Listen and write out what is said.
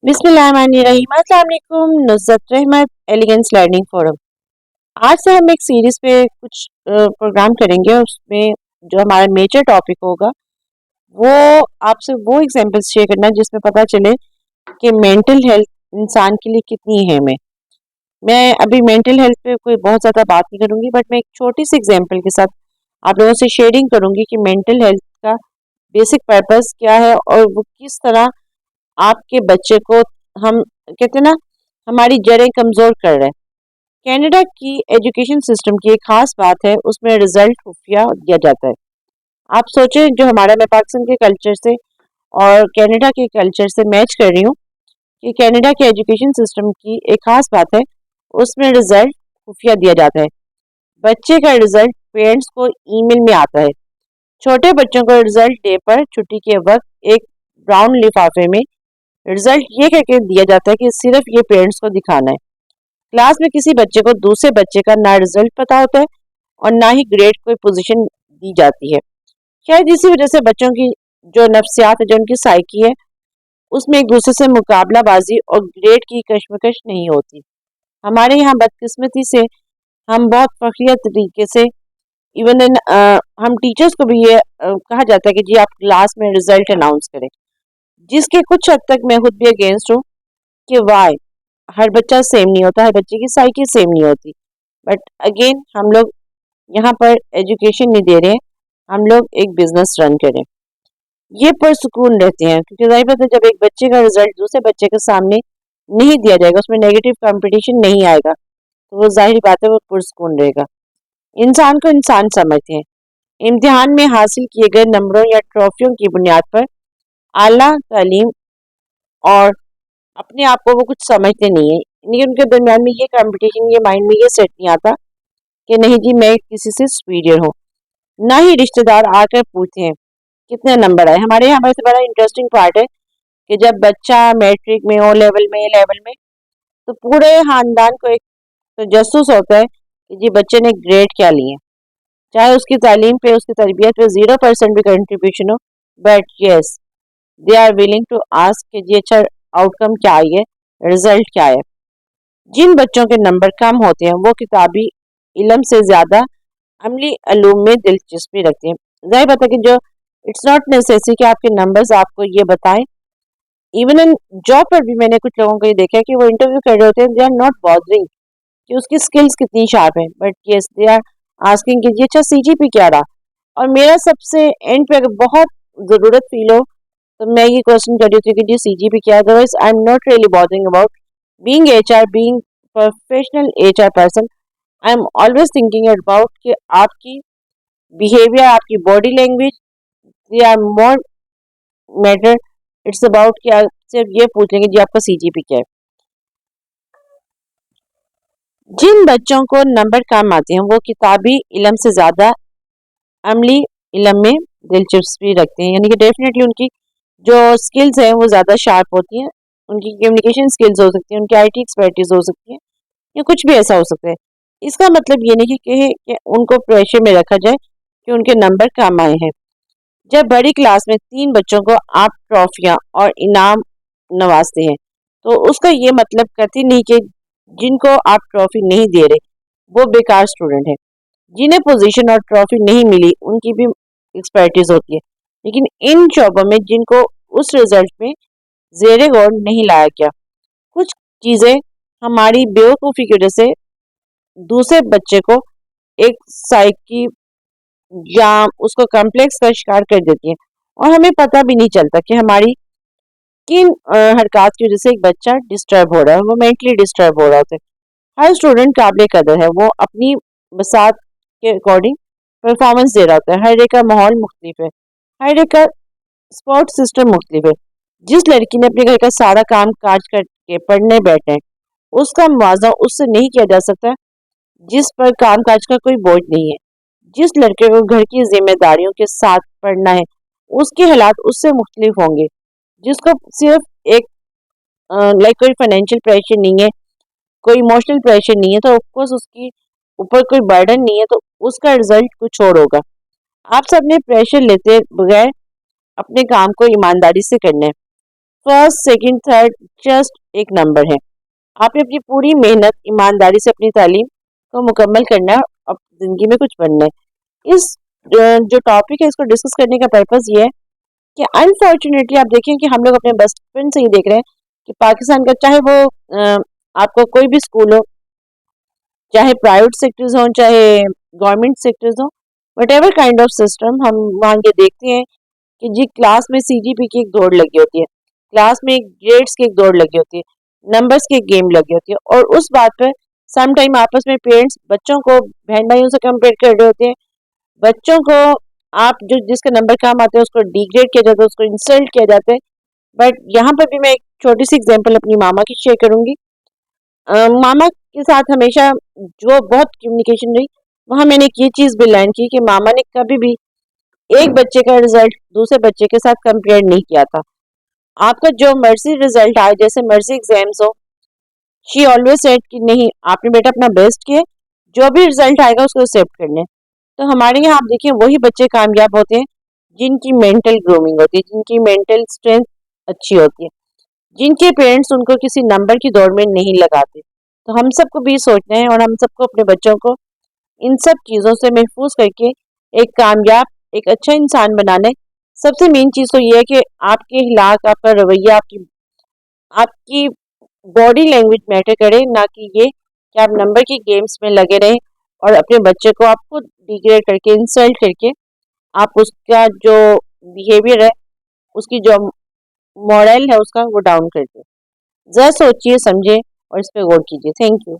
बिस्मिल्लाहिर्रहमानिर्रहीम। अस्सलाम वालेकुम। नुसरत रहमत, एलिगेंस लर्निंग फोरम। आज से हम एक सीरीज पे कुछ प्रोग्राम करेंगे। उसमें जो हमारा मेजर टॉपिक होगा वो आपसे वो एग्जांपल्स शेयर करना जिसमें पता चले कि मेंटल हेल्थ इंसान के लिए कितनी अहम है। मैं अभी मेंटल हेल्थ पे कोई बहुत ज़्यादा बात नहीं करूँगी, बट मैं एक छोटी सी एग्जांपल के साथ आप लोगों से शेयरिंग करूँगी कि मेंटल हेल्थ का बेसिक पर्पस क्या है और वो किस तरह आपके बच्चे को हम कहते हैं ना, हमारी जड़ें कमज़ोर कर रहे हैं। कनाडा की एजुकेशन सिस्टम की एक खास बात है, उसमें रिजल्ट खुफिया दिया जाता है। आप सोचें, जो हमारा, मैं पाकिस्तान के कल्चर से और कनाडा के कल्चर से मैच कर रही हूँ कि कनाडा के एजुकेशन सिस्टम की एक खास बात है, उसमें रिजल्ट खुफिया दिया जाता है। बच्चे का रिजल्ट पेरेंट्स को ईमेल में आता है। छोटे बच्चों को रिजल्ट डे पर छुट्टी के वक्त एक ब्राउन लिफाफे में रिजल्ट ये कह के दिया जाता है कि सिर्फ ये पेरेंट्स को दिखाना है। क्लास में किसी बच्चे को दूसरे बच्चे का ना रिजल्ट पता होता है और ना ही ग्रेड कोई पोजीशन दी जाती है। शायद इसी वजह से बच्चों की जो नफ्सियात है, जो उनकी साइकी है, उसमें एक दूसरे से मुकाबलाबाजी और ग्रेड की कश्मकश नहीं होती। हमारे यहाँ बदकिस्मती से हम बहुत फखरिया तरीके से इवन इन हम टीचर्स को भी ये कहा जाता है कि जी आप क्लास में रिजल्ट अनाउंस करें, जिसके कुछ हद तक मैं खुद भी अगेंस्ट हूँ कि वाई, हर बच्चा सेम नहीं होता, हर बच्चे की साइकी सेम नहीं होती। बट अगेन हम लोग यहाँ पर एजुकेशन नहीं दे रहे हैं, हम लोग एक बिजनेस रन करें, ये पुरसुकून रहते हैं। क्योंकि जाहिर बात है, जब एक बच्चे का रिजल्ट दूसरे बच्चे के सामने नहीं दिया जाएगा, उसमें नेगेटिव कंपटीशन नहीं आएगा, तो वो जाहिर बात है वो पुरसुकून रहेगा। इंसान को इंसान समझते हैं। इम्तिहान में हासिल किए गए नंबरों या ट्रॉफियों की बुनियाद पर आला तालीम और अपने आप को वो कुछ समझते नहीं है। लेकिन उनके दरमियान में ये कंपटीशन, ये माइंड में ये सेट नहीं आता कि नहीं जी मैं किसी से सुपीरियर हूँ। ना ही रिश्तेदार आकर पूछते हैं कितने नंबर आए। हमारे यहाँ से बड़ा इंटरेस्टिंग पार्ट है कि जब बच्चा मैट्रिक में, ओ लेवल में, ए लेवल में, तो पूरे खानदान को एक तजस्सुस होता है कि जी बच्चे ने ग्रेड क्या लिए। चाहे उसकी तालीम पे, उसकी तरबियत पे 0% भी कंट्रीब्यूशन हो, but yes they are willing to ask कि जी अच्छा आउटकम क्या आई है, रिजल्ट क्या है। जिन बच्चों के नंबर कम होते हैं वो किताबी इल्म से ज़्यादा अमली अलूम में दिलचस्पी रखते हैं। जाहिर बात है कि जो इट्स नॉट नेसेसरी कि आपके नंबर्स आपको ये बताएं। इवन इन जॉब पर भी मैंने कुछ लोगों को ये देखा है कि वो इंटरव्यू कर रहे होते हैं, दे आर नॉट बॉदरिंग कि उसकी स्किल्स कितनी शार्प है, but yes they are asking कि जी अच्छा सीजीपी क्या रहा। और मेरा सबसे एंड पे अगर बहुत ज़रूरत फील हो तो मैं ये क्वेश्चन कर रही थी कि जी सीजीपी क्या है। Otherwise I am not really bothering about being HR, being professional HR person. I am always thinking about कि आपकी बिहेवियर, आपकी body language, they are more matter. It's about कि आप सिर्फ ये पूछ लेंगे जी आपका सीजीपी क्या है। जिन बच्चों को नंबर कम आते हैं वो किताबी इल्म से ज़्यादा अमली इल्म में दिलचस्पी रखते हैं, यानी कि डेफिनेटली उनकी जो स्किल्स हैं वो ज़्यादा शार्प होती हैं। उनकी कम्युनिकेशन स्किल्स हो सकती हैं, उनकी आईटी एक्सपर्टीज हो सकती है, या कुछ भी ऐसा हो सकता है। इसका मतलब ये नहीं कि उनको प्रेशर में रखा जाए कि उनके नंबर कम आए हैं। जब बड़ी क्लास में 3 बच्चों को आप ट्रॉफियाँ और इनाम नवाजते हैं, तो उसका ये मतलब कतई नहीं कि जिनको आप ट्रॉफी नहीं दे रहे वो बेकार स्टूडेंट है। जिन्हें पोजीशन और ट्रॉफी नहीं मिली उनकी भी एक्सपर्टीज होती है, लेकिन इन शोबों में जिनको उस रिजल्ट में जेरे गौर नहीं लाया गया, कुछ चीज़ें हमारी बेवकूफ़ी की वजह से दूसरे बच्चे को एक साइकी या उसको कॉम्प्लेक्स का शिकार कर देती है, और हमें पता भी नहीं चलता कि हमारी किन हरकत की वजह से एक बच्चा डिस्टर्ब हो रहा है, वो मेंटली डिस्टर्ब हो रहा होता है। हर स्टूडेंट काबिल कदर है, वो अपनी बसात के अकॉर्डिंग परफॉर्मेंस दे रहा होता है। हर एक का माहौल मुख्तलिफ है, हर एक का सपोर्ट सिस्टम मुख्तलिफ है। जिस लड़की ने अपने घर का सारा काम काज करके पढ़ने बैठे हैं, उसका मुआवजा उससे नहीं किया जा सकता जिस पर काम काज का कोई बोझ नहीं है। जिस लड़के को घर की जिम्मेदारियों के साथ पढ़ना है, उसके हालात उससे मुख्तलिफ होंगे। जिसको सिर्फ एक लाइक कोई फाइनेंशियल प्रेशर नहीं है, कोई इमोशनल प्रेशर नहीं है, तो ऑफकोर्स उसकी ऊपर कोई बर्डन नहीं है, तो उसका रिजल्ट कुछ और होगा। आप सबने प्रेशर लेते बगैर अपने काम को ईमानदारी से करना है। फर्स्ट सेकंड थर्ड जस्ट एक नंबर है। आपने अपनी पूरी मेहनत ईमानदारी से अपनी तालीम को मुकम्मल करना है, अब ज़िंदगी में कुछ बनना है। इस जो टॉपिक है इसको डिस्कस करने का पर्पज़ ये है कि अनफॉर्चुनेटली आप देखें कि हम लोग अपने बचपन से ही देख रहे हैं कि पाकिस्तान का चाहे वो आपको कोई भी स्कूल हो, चाहे प्राइवेट सेक्टर्स हों, चाहे गवर्नमेंट सेक्टर्स हों, what ever kind of system, हम वहाँ ये देखते हैं कि जी क्लास में सीजीपी की एक दौड़ लगी होती है, क्लास में ग्रेड्स की एक दौड़ लगी होती है, नंबर्स की एक गेम लगी होती है, और उस बात पर सम टाइम आपस में पेरेंट्स बच्चों को बहन भाइयों से कंपेयर कर रहे होते हैं। बच्चों को आप जो जिसका नंबर कम आते हैं उसको डिग्रेड किया जाता है, उसको इंसल्ट किया जाता है। बट यहाँ पर भी मैं एक छोटी सी एग्जांपल अपनी मामा की शेयर करूंगी। मामा के साथ हमेशा जो बहुत कम्युनिकेशन रही, वहाँ मैंने एक ये चीज़ भी लर्न की कि मामा ने कभी भी एक बच्चे का रिजल्ट दूसरे बच्चे के साथ कंपेयर नहीं किया था। आपका जो मर्जी रिजल्ट आए, जैसे मर्जी एग्जाम्स हो, शी ऑलवेज सेड कि नहीं आपने बेटा अपना बेस्ट किया, जो भी रिजल्ट आएगा उसको एक्सेप्ट करना है। तो हमारे यहाँ आप देखिए वही बच्चे कामयाब होते हैं जिनकी मेंटल ग्रूमिंग होती है, जिनकी मेंटल स्ट्रेंथ अच्छी होती है, जिनके पेरेंट्स उनको किसी नंबर की दौड़ में नहीं लगाते। तो हम सबको भी सोचना है और हम सबको अपने बच्चों को इन सब चीज़ों से महफूज करके एक कामयाब, एक अच्छा इंसान बनाना है। सबसे मेन चीज़ तो ये है कि आपके अखलाक, आपका रवैया, आपकी आपकी बॉडी लैंग्वेज मैटर करे, ना कि ये कि आप नंबर की गेम्स में लगे रहें और अपने बच्चे को आप खुद डिग्रेड करके, इंसल्ट करके आप उसका जो बिहेवियर है, उसकी जो मॉरल है उसका वो डाउन कर दें। ज़रा सोचिए, समझें और इस पे गौर कीजिए। Thank you.